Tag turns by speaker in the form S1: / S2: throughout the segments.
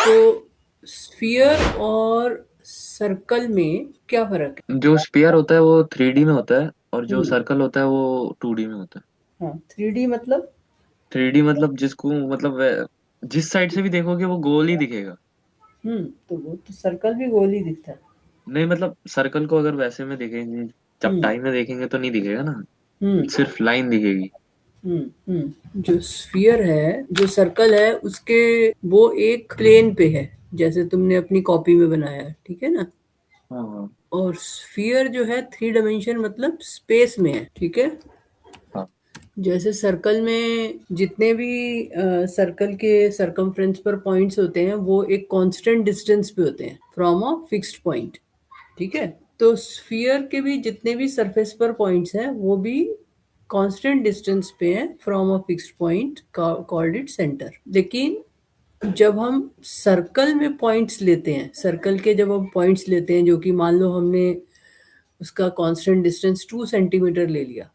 S1: तो स्फीयर और सर्कल में क्या फर्क है?
S2: जो स्पीयर होता है वो 3D में होता है, और जो
S1: हम्म।
S2: सर्कल होता है वो 2D में होता है।
S1: हाँ, 3D मतलब?
S2: 3D मतलब जिसको मतलब जिस साइड से भी देखोगे वो गोल ही दिखेगा।
S1: तो वो तो सर्कल भी गोल ही दिखता है।
S2: नहीं मतलब सर्कल को अगर वैसे में देखेंगे, जब
S1: हम्म।
S2: टाइम में देखेंगे तो नहीं दिखेगा ना,
S1: हम्म।
S2: सिर्फ लाइन दिखेगी।
S1: जो स्फीयर है, जो सर्कल है, उसके वो एक प्लेन पे है, जैसे तुमने अपनी कॉपी में बनाया है, ठीक है ना?
S2: हाँ हाँ।
S1: और स्फीयर जो है 3 डायमेंशन मतलब स्पेस में है, ठीक है?
S2: हाँ।
S1: जैसे सर्कल में जितने भी सर्कल के सरकमफ्रेंस पर पॉइंट्स होते हैं वो एक कांस्टेंट डिस्टेंस पे होते हैं फ्रॉम अ फिक्स्ड पॉइंट, ठीक है? तो स्फीयर के भी जितने भी सरफेस पर पॉइंट्स हैं वो भी कांस्टेंट डिस्टेंस पे हैं from a fixed point called it centre. लेकिन जब हम सर्कल में पॉइंट्स लेते हैं, सर्कल के जब हम पॉइंट्स लेते हैं, जो कि मान लो हमने उसका कांस्टेंट डिस्टेंस 2 सेंटीमीटर ले लिया,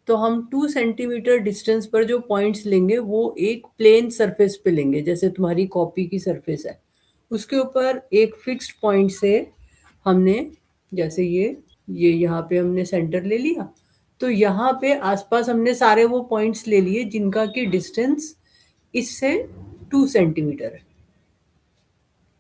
S1: तो हम 2 सेंटीमीटर डिस्टेंस पर जो पॉइंट्स लेंगे वो एक प्लेन सरफेस पे लेंगे, जैसे तुम्हारी कॉपी की सरफेस है, उसके ऊपर एक फिक्स्ड पॉइंट से हमने, जैसे ये यहाँ पे हमने सेंटर ले लिया, तो यहाँ पे आसपास हमने सारे वो पॉइंट्स ले लिए जिनका की डिस्टेंस इससे 2 सेंटीमीटर है।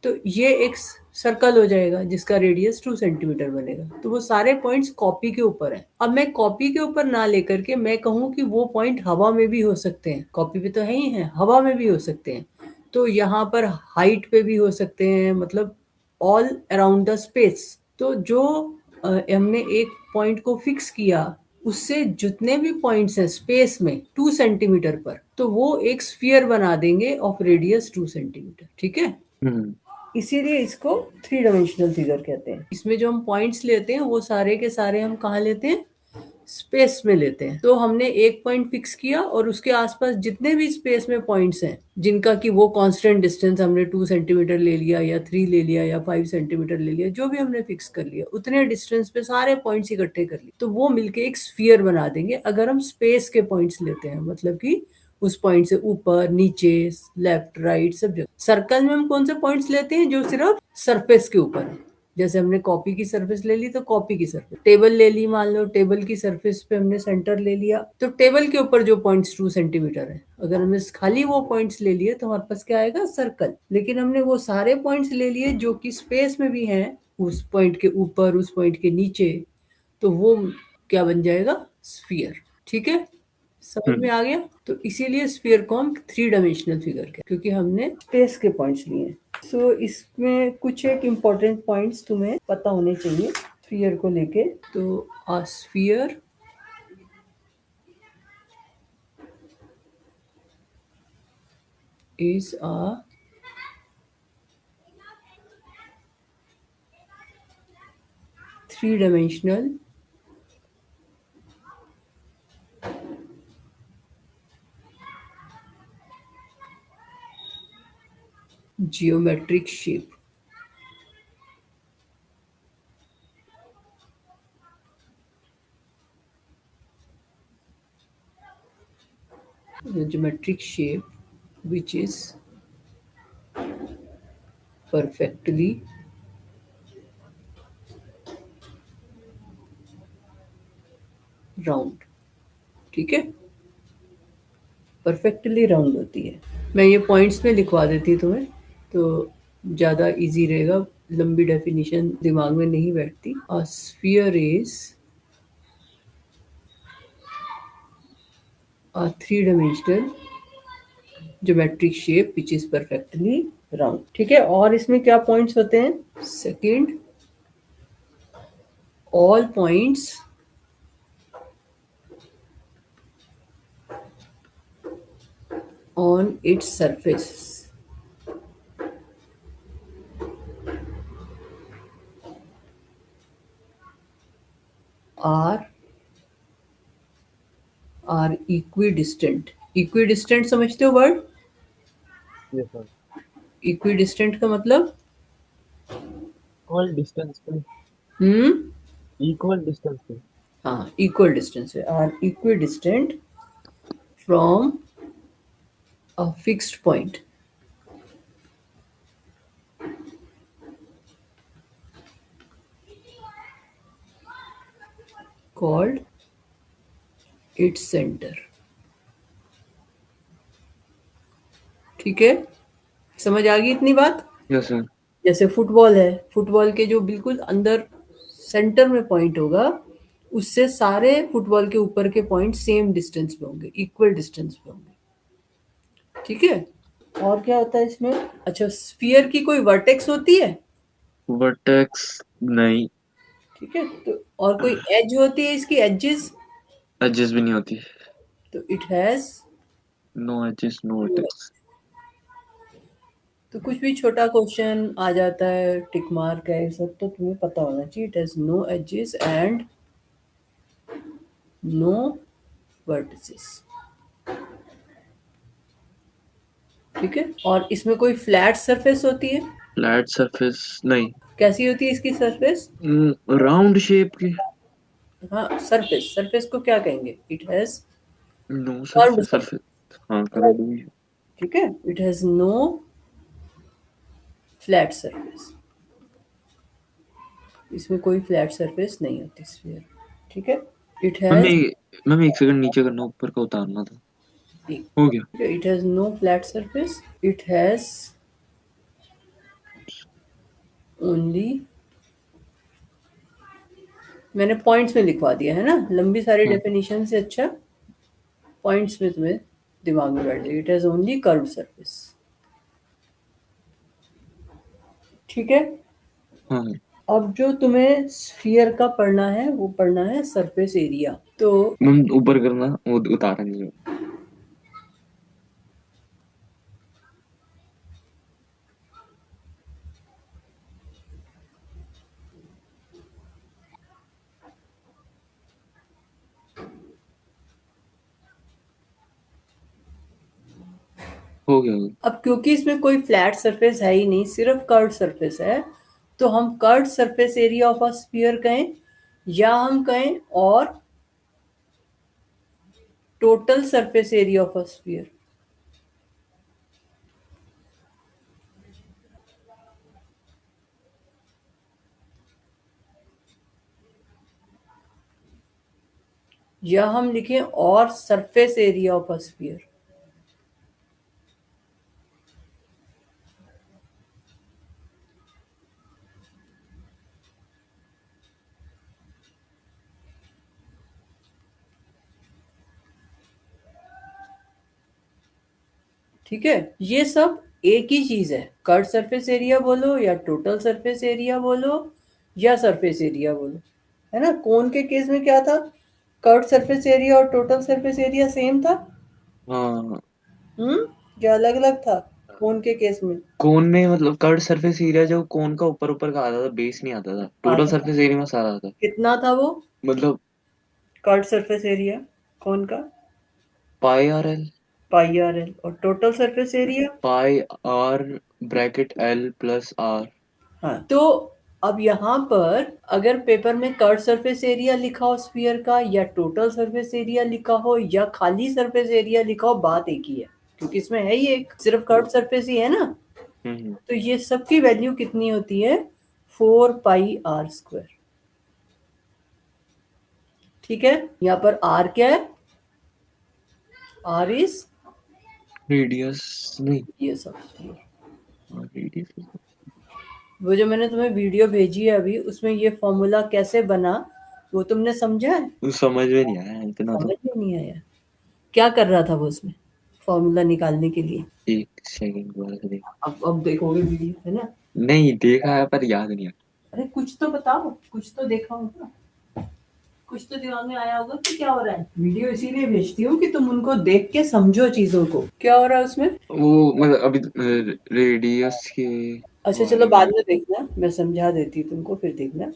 S1: तो ये एक सर्कल हो जाएगा जिसका रेडियस 2 सेंटीमीटर बनेगा। तो वो सारे पॉइंट्स कॉपी के ऊपर है। अब मैं कॉपी के ऊपर ना लेकर के मैं कहूँ कि वो पॉइंट हवा में भी हो सकते हैं, कॉपी पे तो है ही है, हवा में भी हो सकते हैं, तो यहाँ पर हाइट पे भी हो सकते हैं, मतलब ऑल अराउंड द स्पेस। तो जो हमने एक पॉइंट को फिक्स किया, उससे जितने भी पॉइंट्स हैं स्पेस में 2 सेंटीमीटर पर, तो वो एक स्फीयर बना देंगे ऑफ रेडियस 2 सेंटीमीटर, ठीक है?
S2: हम्म।
S1: इसीलिए इसको 3 डायमेंशनल फिगर कहते हैं। इसमें जो हम पॉइंट्स लेते हैं वो सारे के सारे हम कहाँ लेते हैं? स्पेस में लेते हैं। तो हमने एक पॉइंट फिक्स किया और उसके आसपास जितने भी स्पेस में पॉइंट्स हैं जिनका कि वो कांस्टेंट डिस्टेंस हमने 2 सेंटीमीटर ले लिया या 3 ले लिया या 5 सेंटीमीटर ले लिया, जो भी हमने फिक्स कर लिया, उतने डिस्टेंस पे सारे पॉइंट्स इकट्ठे कर लिए, तो वो मिलके एक स्फीयर बना देंगे। अगर हम स्पेस के पॉइंट्स लेते हैं, मतलब कि उस पॉइंट से ऊपर नीचे लेफ्ट राइट सब जगह। सर्कल में हम कौन से पॉइंट्स लेते हैं? जो सिर्फ सरफेस के ऊपर है। जैसे हमने कॉपी की सरफेस ले ली तो कॉपी की सरफेस, टेबल ले ली, मान लो टेबल की सरफेस पे हमने सेंटर ले लिया, तो टेबल के ऊपर जो पॉइंट्स 2 सेंटीमीटर है, अगर हमने खाली वो पॉइंट्स ले लिए तो हमारे पास क्या आएगा? सर्कल। लेकिन हमने वो सारे पॉइंट्स ले लिए जो कि स्पेस में भी हैं, उस पॉइंट के ऊपर उस पॉइंट के नीचे, तो वो क्या बन जाएगा? स्फीयर, ठीक है? समझ में
S2: हम्म।
S1: आ गया? तो इसीलिए स्फीयर को हम 3 डायमेंशनल फिगर कहते हैं, क्योंकि हमने स्पेस के पॉइंट्स लिए हैं। सो इसमें कुछ एक इम्पोर्टेंट पॉइंट्स तुम्हें पता होने चाहिए स्फीयर को लेके। तो a sphere is a three-dimensional geometric shape. The geometric shape which is perfectly round, ठीक है? परफेक्टली राउंड होती है। मैं ये पॉइंट्स में लिखवा देती तुम्हें, तो ज़्यादा इजी रहेगा, लंबी डेफिनेशन दिमाग में नहीं बैठती। A sphere is a three-dimensional geometric shape which is perfectly round, ठीक है? और इसमें क्या पॉइंट्स होते हैं? Second, all points on its surface are are equidistant. equidistant समझते हो वर्ड?
S2: Yes sir.
S1: equidistant का मतलब?
S2: इक्वल डिस्टेंस पे।
S1: हम्म।
S2: इक्वल डिस्टेंस पे।
S1: हाँ, इक्वल डिस्टेंस है। Are equidistant from a fixed point. called its center. ठीक है, समझ आ गई इतनी बात?
S2: Yes sir.
S1: जैसे फुटबॉल है, फुटबॉल के जो बिल्कुल अंदर सेंटर में पॉइंट होगा, उससे सारे फुटबॉल के ऊपर के पॉइंट सेम डिस्टेंस पे होंगे, इक्वल डिस्टेंस पे होंगे। ठीक है, और क्या होता है इसमें? अच्छा, स्फीयर की कोई वर्टेक्स होती है?
S2: वर्टेक्स नहीं।
S1: ठीक है, तो और कोई एज होती है इसकी, एजेस?
S2: एजेस भी नहीं होती।
S1: तो it has,
S2: no edges no vertex.
S1: तो कुछ भी छोटा क्वेश्चन आ जाता है, टिक मार्क है, ये सब तो तुम्हें पता होना चाहिए। It has no edges and no vertices. ठीक है, और इसमें कोई फ्लैट सरफेस होती है?
S2: फ्लैट सरफेस नहीं।
S1: कैसी होती है इसकी सरफेस?
S2: राउंड शेप की।
S1: हाँ, सरफेस, सरफेस को क्या कहेंगे? It has
S2: no
S1: curved
S2: surface
S1: surface.
S2: Surface. हाँ कर्व भी।
S1: ठीक है, it has no flat surface, इसमें कोई फ्लैट सरफेस नहीं होती स्फीयर। ठीक है, इट
S2: मैम
S1: हैज,
S2: मैम एक सेकंड नीचे करना, ऊपर का उतारना था। हो गया।
S1: It has no flat surface, it has only, मैंने पॉइंट्स में लिखवा दिया है ना, लंबी सारी
S2: हाँ
S1: डेफिनेशन से अच्छा पॉइंट्स में तुम्हें दिमाग में बैठ जाएगी। It has only curve surface. ठीक है,
S2: हाँ।
S1: अब जो तुम्हें स्फीयर का पढ़ना है वो पढ़ना है सरफेस एरिया। तो
S2: मैम ऊपर करना, वो उतारा नहीं है। हो गया हो
S1: अब क्योंकि इसमें कोई फ्लैट सरफेस है ही नहीं, सिर्फ कर्व्ड सरफेस है, तो हम curved surface area of a sphere कहें, या हम कहें और total surface area of a sphere. या हम लिखें और surface area of a sphere. ठीक है, ये सब एक ही चीज है, कर्व सरफेस एरिया बोलो या टोटल सरफेस एरिया बोलो या सरफेस एरिया बोलो, है ना। कोन के केस में क्या था? कर्व सरफेस एरिया और टोटल सरफेस एरिया सेम था।
S2: हाँ।
S1: या अलग अलग था कोन के केस में?
S2: कोन में मतलब कर्व सरफेस एरिया जो कोन का ऊपर ऊपर का आता था, बेस नहीं आता था, टोटल
S1: आता था,
S2: सरफेस एरिया में सारा आता।
S1: कितना था वो
S2: मतलब
S1: कर्व सरफेस एरिया कोन का?
S2: Pi r l.
S1: Pi r l. और total surface area?
S2: Pi r bracket l plus r.
S1: हाँ, तो अब यहाँ पर अगर पेपर में कर्व सरफेस एरिया लिखा हो स्फीयर का, या टोटल सरफेस एरिया लिखा हो, या खाली सरफेस एरिया लिखा हो, बात एक ही है, क्योंकि इसमें है ही एक, सिर्फ कर्व सरफेस ही है ना।
S2: हम्म।
S1: तो ये सबकी वैल्यू कितनी होती है? 4 पाई r स्क्वायर। ठीक है, यहाँ पर r क्या है? r इज
S2: रेडियस नहीं।
S1: ये सब।
S2: रेडियस।
S1: वो जो मैंने तुम्हें वीडियो भेजी है अभी, उसमें ये फॉर्मूला कैसे बना वो तुमने समझा है?
S2: समझ में नहीं आया इतना तो।
S1: समझ में नहीं आया? क्या कर रहा था वो उसमें फॉर्मूला निकालने के लिए?
S2: एक सेकंड बाद देख।
S1: अब देखोगे वीडियो, है ना।
S2: नहीं देखा है पर याद नहीं
S1: अरे कुछ तो बताओ, कुछ तो देखा होगा, कुछ तो दिमाग में आया होगा कि क्या हो रहा है। वीडियो इसीलिए भेजती हूँ कि तुम उनको देख के समझो चीजों को, क्या हो रहा है उसमें।
S2: आता। वो मतलब अभी रेडियस के
S1: अच्छा चलो,
S2: बारे
S1: बाद
S2: में।
S1: में देखना, मैं समझा देती हूँ तुमको, फिर देखना।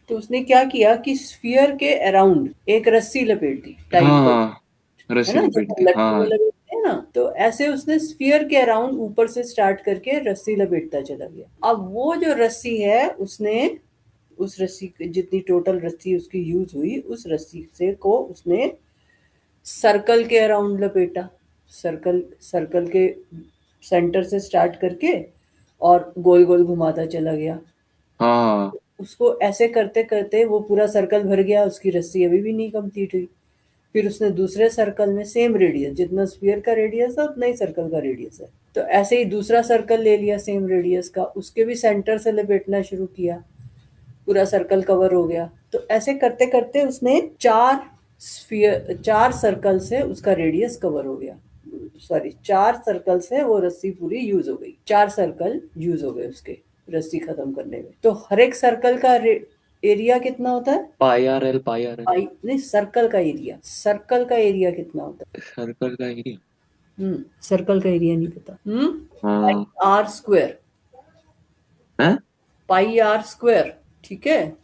S1: तो उसने क्या किया कि स्फीयर के अराउंड एक रस्सी लपेट दी, टाइट
S2: हाँ
S1: कर,
S2: हाँ
S1: है
S2: रस्सी
S1: ना,
S2: लपेट
S1: जैसे
S2: दी
S1: लट्टू में
S2: हाँ।
S1: लपेटते हैं ना, तो ऐसे उसने स्फीयर के अराउंड ऊपर से स्टार्ट करके रस्सी लपेटता चला गया। अब वो जो रस्सी है, उसने उस रस्सी जितनी टोटल रस्सी उसकी यूज हुई, उस रस्सी से को उसने सर्कल के अराउंड लपेटा। सर्कल, सर्कल के सेंटर से स्टार्ट करके और गोल गोल घुमाता चला गया।
S2: हाँ
S1: उसको ऐसे करते करते वो पूरा सर्कल भर गया, उसकी रस्सी अभी भी नहीं कंप्लीट हुई। फिर उसने दूसरे सर्कल में सेम रेडियस, जितना स्फीयर का रेडियस है उतना ही सर्कल का रेडियस है, तो ऐसे ही दूसरा सर्कल ले लिया सेम रेडियस का, उसके भी सेंटर से लपेटना शुरू किया, पूरा सर्कल कवर हो गया। तो ऐसे करते करते उसने चार सर्कल से उसका रेडियस कवर हो गया। सॉरी, चार सर्कल से वो रस्सी पूरी यूज हो गई, चार सर्कल यूज हो गए उसके रस्सी खत्म करने में। तो हर एक सर्कल का एरिया कितना होता है?
S2: पाई r l, pi r l.
S1: पाई नहीं, सर्कल का एरिया, सर्कल का एरिया कितना होता
S2: सर्कल का एरिया।
S1: है? सर्कल का एरिया नहीं पता? पाई
S2: हाँ।
S1: आर स्क्वायर,
S2: है।
S1: पाई आर स्क्वायर, ठीक है।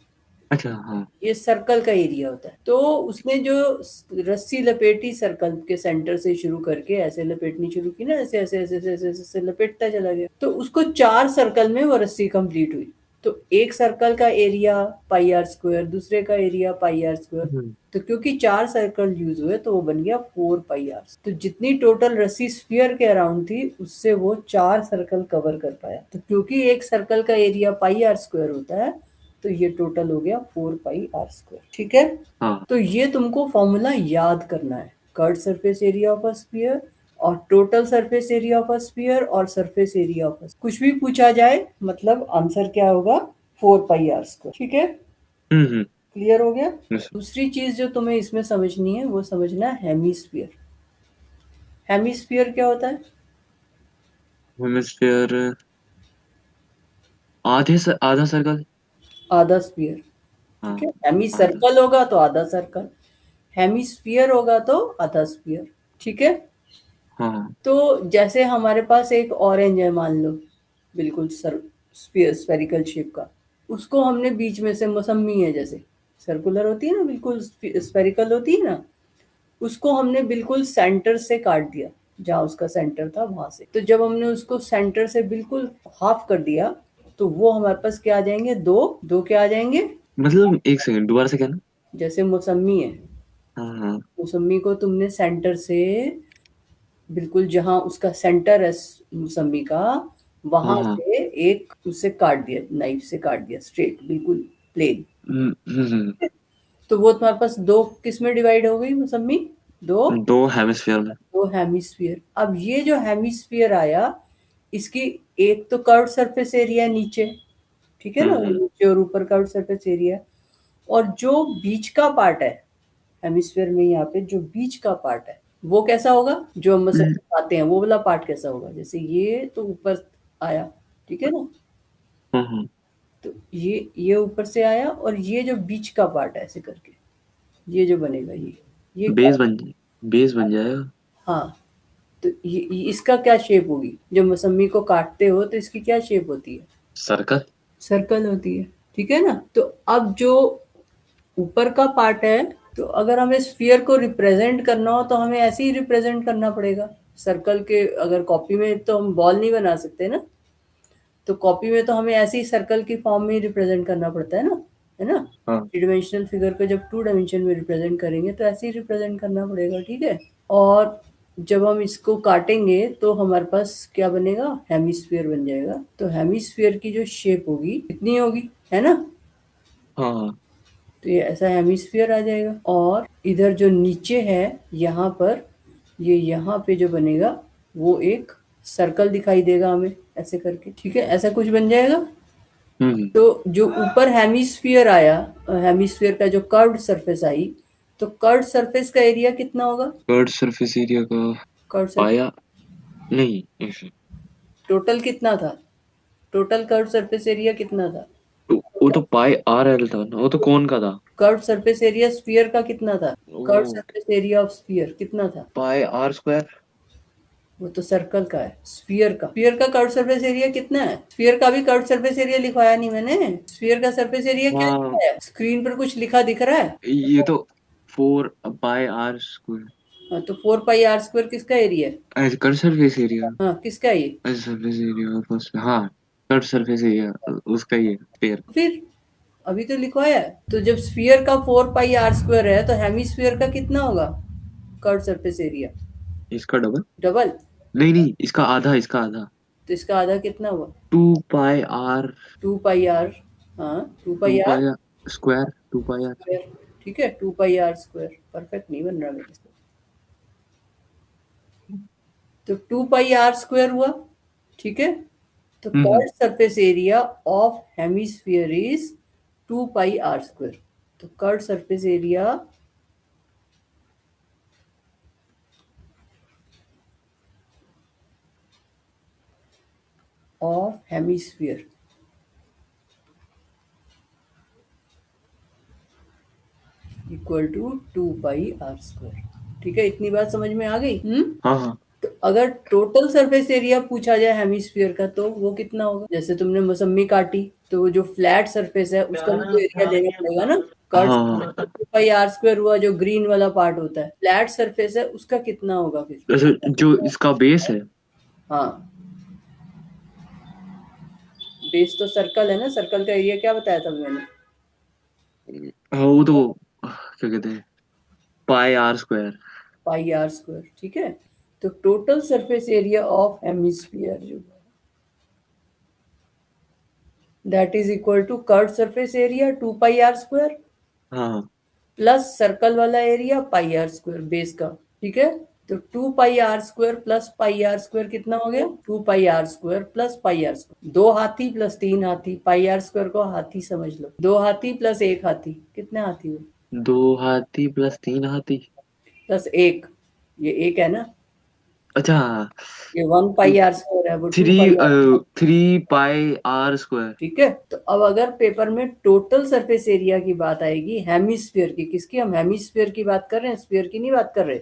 S2: अच्छा हाँ।
S1: ये सर्कल का एरिया होता है। तो उसने जो रस्सी लपेटी सर्कल के सेंटर से शुरू करके ऐसे लपेटनी शुरू की ना, ऐसे ऐसे ऐसे ऐसे ऐसे, ऐसे, ऐसे लपेटता चला गया, तो उसको चार सर्कल में वो रस्सी कंप्लीट हुई। तो एक सर्कल का एरिया पाई आर स्क्वायर, दूसरे का एरिया पाई आर स्क्वायर।
S2: हम्म।
S1: तो क्योंकि चार सर्कल यूज हुए तो वो बन गया 4 पाई आर। तो जितनी टोटल रस्सी स्फीयर के अराउंड थी उससे वो चार सर्कल कवर कर पाया। तो क्योंकि एक सर्कल का एरिया पाई आर स्क्वायर होता है, तो ये टोटल हो गया 4 पाई आर स्क्वायर, ठीक है।
S2: हाँ।
S1: तो ये तुमको फॉर्मूला याद करना है, curved surface area of a sphere और total surface area of a sphere और सरफेस एरिया ऑफ अ, कुछ भी पूछा जाए मतलब आंसर क्या होगा? 4 पाई आर स्क्वायर, ठीक है।
S2: हम्म।
S1: क्लियर हो गया?
S2: yes।
S1: दूसरी चीज जो तुम्हें इसमें समझनी है वो समझना हेमीस्फीयर। हेमीस्फीयर क्या होता है?
S2: हेमिस्फेयर, आधा सर्कल।
S1: आधा स्फीयर, ठीक
S2: हाँ।
S1: है। हेमी
S2: आधा।
S1: सर्कल होगा तो आधा सर्कल, हेमीस्फीयर होगा तो आधा स्फीयर, ठीक है।
S2: हाँ।
S1: तो जैसे हमारे पास एक ऑरेंज है मान लो, बिल्कुल सर स्फेरिकल शेप का, उसको हमने बीच में से, मौसमी है जैसे सर्कुलर होती है ना, बिल्कुल स्फेरिकल होती है ना, उसको हमने बिल्कुल सेंटर से काट दिया, जहाँ उसका सेंटर था वहां से। तो जब हमने उसको सेंटर से बिल्कुल हाफ कर दिया, तो वो हमारे पास क्या आ जाएंगे? दो दो क्या आ जाएंगे?
S2: मतलब एक सेकंड, दोबारा से कहना।
S1: जैसे मौसमी है,
S2: हाँ हाँ।
S1: मौसमी को तुमने सेंटर से बिल्कुल जहाँ उसका सेंटर है मौसमी का,
S2: हाँ
S1: वहां
S2: हाँ।
S1: से एक उसे काट दिया, नाइफ से काट दिया स्ट्रेट, बिल्कुल प्लेन। तो वो तुम्हारे पास दो किस में डिवाइड हो गई मौसमी? दो,
S2: दो हेमिस्फेयर में।
S1: दो हेमिस्फीयर। अब ये जो हेमिस्फीयर आया, इसकी एक तो कर्व सरफेस एरिया नीचे, ठीक है ना,
S2: हम्म।
S1: नीचे और ऊपर कर्व सरफेस एरिया। और जो बीच का पार्ट है हेमिस्फीयर में, यहाँ पे जो बीच का पार्ट है वो कैसा होगा? जो हम मसल
S2: हम्म।
S1: दिखाते हैं वो वाला पार्ट कैसा होगा? जैसे ये तो ऊपर आया, ठीक है ना,
S2: हम्म।
S1: तो ये ऊपर से आया, और ये जो बीच का पार्ट है ऐसे करके, ये जो बनेगा ये क्या?
S2: बेस बन जाएगा।
S1: हाँ। तो ये इसका क्या शेप होगी? जब मौसमी को काटते हो तो इसकी क्या शेप होती है?
S2: सर्कल।
S1: सर्कल होती है, ठीक है ना। तो अब जो ऊपर का पार्ट है, तो अगर हमें स्फीयर को रिप्रेजेंट करना हो तो हमें ऐसे ही रिप्रेजेंट करना पड़ेगा। सर्कल के अगर कॉपी में तो हम बॉल नहीं बना सकते ना, तो कॉपी में तो हमें ऐसे ही सर्कल की फॉर्म में ही रिप्रेजेंट करना पड़ता है ना।
S2: हाँ।
S1: थ्री डिमेंशनल फिगर को जब 2 डायमेंशन में रिप्रेजेंट करेंगे तो ऐसे ही रिप्रेजेंट करना पड़ेगा, ठीक है। और जब हम इसको काटेंगे तो हमारे पास क्या बनेगा? हेमिस्फीयर बन जाएगा। तो हेमिस्फीयर की जो शेप होगी कितनी होगी, है ना।
S2: हाँ।
S1: तो ये ऐसा हेमिस्फीयर आ जाएगा। और इधर जो नीचे है यहाँ पर, ये यहाँ पे जो बनेगा वो एक सर्कल दिखाई देगा हमें ऐसे करके, ठीक है, ऐसा कुछ बन जाएगा।
S2: हम्म।
S1: तो जो ऊपर हेमिस्फीयर आया, हेमिस्फीयर का जो कर्व्ड सरफेस आई, तो कर्व्ड सरफेस का एरिया कितना होगा?
S2: कर्ड सरफेस एरिया का
S1: कर्व्ड सरफेस
S2: पाया, नहीं ऐसे।
S1: टोटल कितना था? टोटल कर्व्ड सरफेस एरिया कितना था?
S2: वो तो पाई आर एल था ना, वो तो कौन का था?
S1: कर्व्ड सरफेस एरिया स्फीयर का कितना था? Curved
S2: oh,
S1: surface area of sphere कितना था?
S2: Pi r square.
S1: वो तो सर्कल का है। स्फीयर का कर्व सरफेस एरिया कितना है? स्फीयर का भी कर्व सरफेस एरिया लिखवाया नहीं मैंने। स्फीयर का सरफेस एरिया क्या
S2: हाँ,
S1: लिखा है? स्क्रीन पर कुछ लिखा दिख रहा है?
S2: ये तो 4 पाई आर स्क्वायर।
S1: हाँ, तो 4 पाई आर स्क्वायर किसका एरिया है?
S2: ऐसे कर्ड सरफेस एरिया।
S1: हाँ, किसका है ये?
S2: ऐसे सरफेस एरिया फर्स्ट, हाँ। कर्ड सरफेस एरिया उसका ही है, स्क्वायर।
S1: फिर अभी तो लिखवाया है। तो जब स्फीयर का 4 पाई आर स्क्वायर है तो हेमिस्फीयर का कितना होगा कर्व सरफेस एरिया?
S2: इसका डबल।
S1: डबल।
S2: नहीं नहीं, इसका आधा, इसका आधा।
S1: तो इसका आधा कितना हुआ?
S2: 2 पाई आर।
S1: 2 पाई आर, हाँ, two
S2: two
S1: pi r
S2: pi square, 2 pi r.
S1: Square. ठीक है, two pi r square perfect नहीं बन रहा मेरे से। तो टू पाई आर स्क्वायर हुआ। ठीक है, तो
S2: hmm.
S1: Curve surface area of hemisphere is two pi r square. तो curve surface area of hemisphere equal to two pi r square. ठीक है, इतनी बात समझ में आ गई?
S2: हाँ हाँ
S1: तो अगर टोटल सरफेस एरिया पूछा जाए हेमिस्फीयर का तो वो कितना होगा? जैसे तुमने मौसम्मी काटी तो वो जो फ्लैट सरफेस है उसका भी तो एरिया लेना पड़ेगा ना। कर्व
S2: हाँ।
S1: टू पाई आर स्क्वायर हुआ, जो ग्रीन वाला पार्ट होता है फ्लैट सरफेस है, उसका कितना होगा फिर?
S2: जैसे जो इसका बेस है।
S1: हाँ, बेस तो सर्कल है ना, सर्कल का एरिया क्या बताया था मैंने?
S2: हाँ वो तो क्या कहते हैं, pi r square.
S1: Pi r square. ठीक है, तो total surface area of hemisphere जो that is equal to curve surface area two pi r square
S2: हाँ।
S1: प्लस सर्कल वाला area pi r square base का। ठीक है, तो two pi r square plus pi r square कितना हो गया? Two pi r square plus pi r square, दो हाथी प्लस तीन हाथी, पाई आर स्क्वायर को हाथी समझ लो, दो हाथी प्लस एक हाथी, कितने हाथी हुए?
S2: 2 हाथी प्लस 3 हाथी।
S1: प्लस एक, ये एक है ना,
S2: अच्छा।
S1: ये वन पाई आर स्क्वायर है, वो two
S2: three
S1: pi r.
S2: 3 pi r square.
S1: ठीक है, तो अब अगर पेपर में टोटल सरफेस एरिया की बात आएगी हेमिस्फीयर की, किसकी? हम हेमिस्फीयर की बात कर रहे हैं, स्फीयर की नहीं बात कर रहे।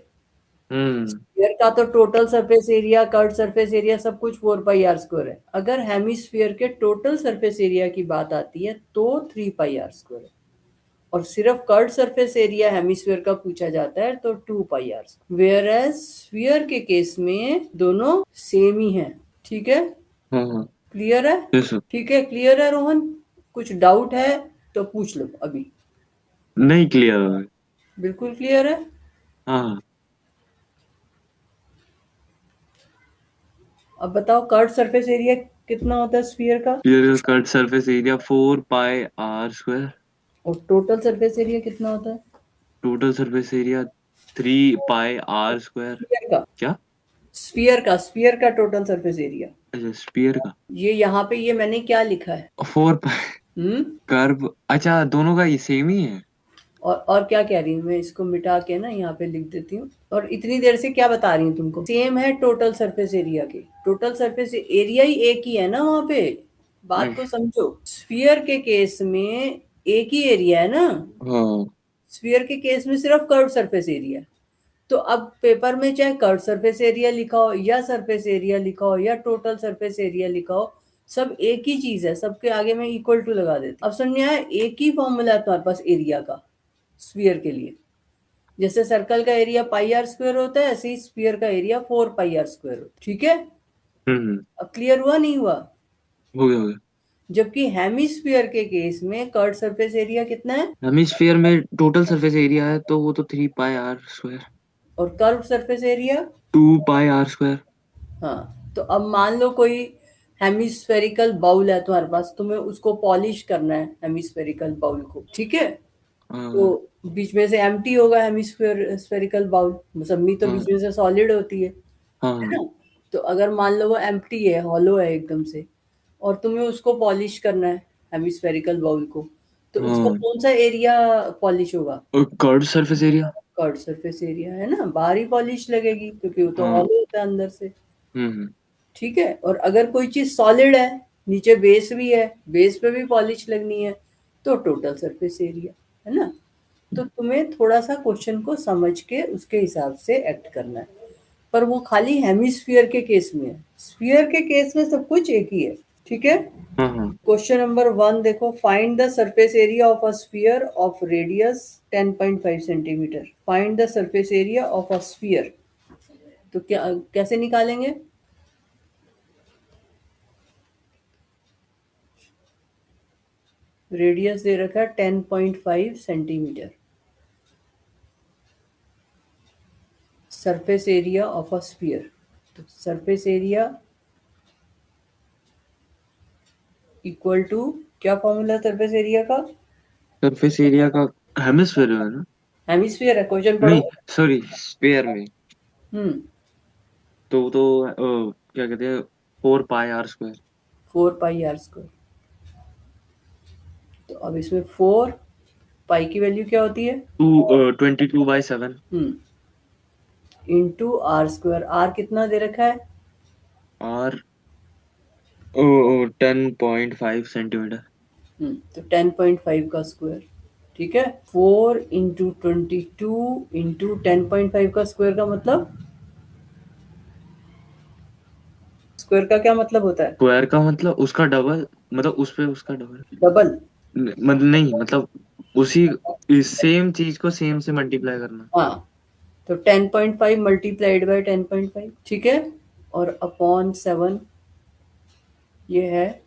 S2: हम्म।
S1: स्फीयर का तो total surface area, curve surface area सब कुछ फोर पाई आर स्क्वायर है। अगर हेमिस्फीयर के टोटल सरफेस एरिया की बात आती है तो थ्री पाई आर स्क्वायर है, और सिर्फ कर्व सरफेस एरिया हेमिस्फीयर का पूछा जाता है तो two pi r square. Where as sphere के केस में दोनों सेम ही है। ठीक है,
S2: हाँ हाँ।
S1: क्लियर है?
S2: यस।
S1: ठीक है, क्लियर है रोहन? कुछ डाउट है तो पूछ लो अभी।
S2: नहीं क्लियर।
S1: बिल्कुल क्लियर है।
S2: हाँ।
S1: अब बताओ कर्व सरफेस एरिया कितना होता है स्फीयर का,
S2: clear cut surface area 4 pi r square.
S1: और टोटल सरफेस एरिया कितना होता है
S2: total surface area 3 pi r square.
S1: Sphere का?
S2: क्या?
S1: स्फीयर का टोटल सरफेस एरिया।
S2: अच्छा स्पीयर का
S1: ये यहाँ पे ये मैंने क्या लिखा है?
S2: 4 पाई
S1: हम्म।
S2: कर्व। अच्छा दोनों का ये सेम ही है।
S1: और क्या कह रही हूँ मैं, इसको मिटा के ना यहाँ पे लिख देती हूँ। और इतनी देर से क्या बता रही हूँ तुमको? सेम है टोटल सरफेस एरिया के, टोटल सरफेस एरिया ही एक ही है ना वहां पे। बात को समझो, स्फीयर के केस में एक ही एरिया है ना,
S2: हाँ।
S1: स्फीयर के केस में सिर्फ कर्व सरफेस एरिया। तो अब पेपर में चाहे कर्व सरफेस एरिया लिखा हो या सरफेस एरिया लिखा हो या टोटल सरफेस एरिया लिखा हो, सब एक ही चीज है, सबके आगे में इक्वल टू लगा देती। अब समझ में आया? एक ही फॉर्मूला है तुम्हारे पास एरिया का स्फीयर के लिए। जैसे सर्कल का एरिया पाई आर स्क्वायर होता है, ऐसे ही स्फीयर का area four pi r square होता है। ठीक है,
S2: हम्म।
S1: अब क्लियर हुआ नहीं हुआ?
S2: हो गया हो गया।
S1: जबकि हेमिस्फीयर के केस में कर्व सरफेस एरिया कितना है
S2: हेमिस्फीयर में टोटल सरफेस एरिया है तो वो तो 3 पाई आर स्क्वायर।
S1: और curve surface area?
S2: 2 pi r square.
S1: हाँ, तो अब मान लो कोई हेमिस्फेरिकल बाउल है तुम्हारे पास, तुम्हें उसको पॉलिश करना है हेमिस्फेरिकल बाउल को। ठीक है, तो
S2: हाँ
S1: बीच में से एम्प्टी होगा हेमिस्फेयर स्फेरिकल बाउल, मौसम्मी तो
S2: हाँ
S1: बीच में से सॉलिड होती है
S2: हाँ
S1: ना? तो अगर मान लो वो एम्प्टी है, हॉलो है एकदम से, और तुम्हें उसको पॉलिश करना है हेमिस्फेरिकल बाउल को, तो उसका
S2: हाँ।
S1: कौन सा एरिया पॉलिश होगा?
S2: और curve surface area.
S1: Curve surface area है ना, बाहरी पॉलिश लगेगी क्योंकि वो तो
S2: हाँ।
S1: हॉलो होता है अंदर से।
S2: हम्म।
S1: ठीक है, और अगर कोई चीज सॉलिड है, नीचे बेस भी है, बेस पे भी पॉलिश लगनी है, तो टोटल सरफेस एरिया है ना। तो तुम्हें थोड़ा सा क्वेश्चन को समझ के उसके हिसाब से एक्ट करना है, पर वो खाली हेमिस्फीयर के केस में है, स्फीयर के केस में सब कुछ एक ही है। ठीक है,
S2: हाँ हाँ।
S1: क्वेश्चन नंबर वन देखो, find the surface area of a sphere of radius 10.5 centimetre. Find the surface area of a sphere, तो क्या कैसे निकालेंगे? रेडियस दे रखा है 10.5 centimetre, surface area of a sphere, तो सरफेस एरिया इक्वल टू क्या formula surface area का?
S2: Surface area का हेमिस्फेयर है ना?
S1: हेमिस्फीयर है, क्वेश्चन
S2: नहीं,
S1: पढ़ो।
S2: सॉरी, स्पेयर में।
S1: हम्म।
S2: तो क्या कहते हैं, 4 पाई r स्क्वायर।
S1: 4 पाई r स्क्वायर। तो अब इसमें 4 पाई की वैल्यू क्या होती है?
S2: 22/7।
S1: हम्म। इंटू r स्क्वायर, आर कितना दे रखा है?
S2: और 10.5 सेंटीमीटर।
S1: तो 10.5 का स्क्वायर। ठीक है, 4 × 22 इंटू 10.5 का स्क्वायर का मतलब, स्क्वायर का क्या मतलब होता है?
S2: स्क्वायर का मतलब उसका डबल, मतलब उस पे उसका डबल।
S1: डबल।
S2: मतलब नहीं, मतलब उसी सेम चीज को सेम से मल्टीप्लाई करना।
S1: हाँ, तो 10.5 मल्टीप्लाइड बाई 10.5, ठीक है। और अपॉन 7 ये है।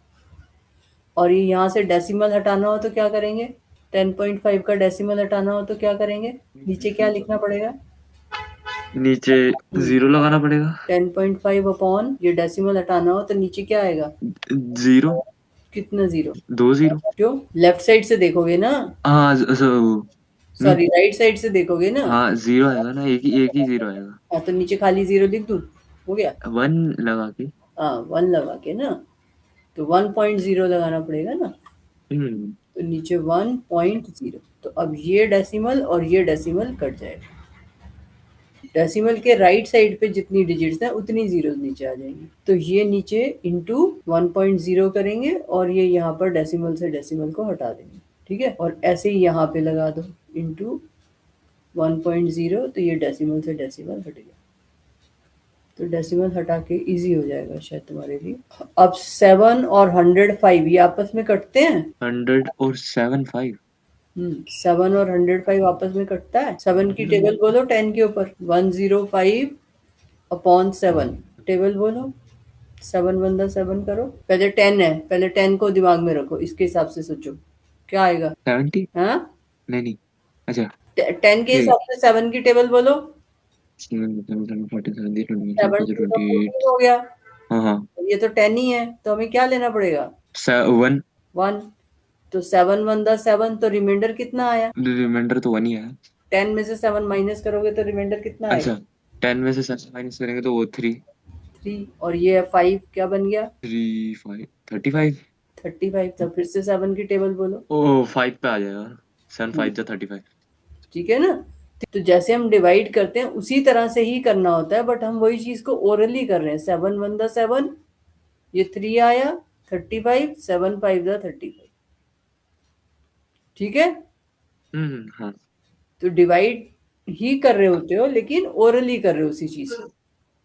S1: और ये यहाँ से डेसिमल हटाना हो तो क्या करेंगे? 10.5 का डेसिमल हटाना हो तो क्या करेंगे? नीचे क्या लिखना पड़ेगा?
S2: नीचे जीरो लगाना पड़ेगा।
S1: 10.5 अपॉन, ये डेसिमल हटाना हो तो नीचे क्या आएगा?
S2: जीरो।
S1: कितना जीरो?
S2: 2 जीरो।
S1: क्यों? लेफ्ट साइड से देखोगे ना?
S2: हाँ, नहीं।
S1: सॉरी, राइट साइड से देखोगे ना?
S2: हाँ, जीरो आएगा ना, एक ही जीरो आएगा।
S1: हाँ, तो नीचे खाली जीरो लिख दूँ? हो गया।
S2: 1 लगा के।
S1: हाँ, 1 लगा के ना, तो 1.0 लगाना पड़ेगा ना।
S2: हम्म।
S1: तो नीचे 1.0। तो अब ये डेसिमल और ये डेसिमल कट जाएगा। डेसिमल के राइट साइड पे जितनी डिजिट्स हैं उतनी जीरो नीचे आ जाएंगी। तो ये नीचे इंटू 1.0 करेंगे और ये यहाँ पर डेसिमल से डेसिमल को हटा देंगे। ठीक है, और ऐसे ही यहाँ पे लगा दो इंटू 1.0, तो ये डेसिमल से डेसिमल हट गया। तो डेसिमल हटा के इजी हो जाएगा शायद तुम्हारे लिए। अब 7 और 105 ये आपस में कटते हैं।
S2: 100 और 7 5।
S1: 7 और 105 आपस में कटता है। 7 की टेबल बोलो 10 के ऊपर। 105/7 टेबल बोलो। 7 × 7 करो। पहले 10 है, पहले 10 को दिमाग में रखो, इसके हिसाब से सोचो क्या आएगा।
S2: 70।
S1: हाँ,
S2: नहीं नहीं। अच्छा।
S1: 10 के
S2: ये
S1: हिसाब से 7 की टेबल बोलो। 7 2
S2: 28।
S1: हो गया।
S2: हाँ हाँ।
S1: ये तो 10 ही है, तो हमें क्या लेना पड़ेगा?
S2: 1।
S1: 1। तो 7 × 7 तो रिमाइंडर कितना आया?
S2: रिमाइंडर तो 1 ही है।
S1: 10 में से 7 माइनस करोगे तो रिमाइंडर कितना आएगा?
S2: अच्छा, 10 में से 7 माइनस करेंगे तो वो 3।
S1: 3। और ये है 5, क्या बन गया?
S2: 3 5 35।
S1: 35। तो फिर से 7 की टेबल बोलो।
S2: ओ, 5 पे आ जाएगा। 7
S1: हम्म,
S2: 5 जा 35।
S1: ठीक है ना। तो जैसे हम डिवाइड करते हैं उसी तरह से ही करना होता है, बट हम वही चीज को ओरली कर रहे हैं। 7 × 1 = 7, ये 3 आया। 35, 7 × 5 = 35। ठीक है।
S2: हाँ।
S1: तो डिवाइड ही कर रहे होते हो लेकिन ओरली कर रहे हो उसी चीज को।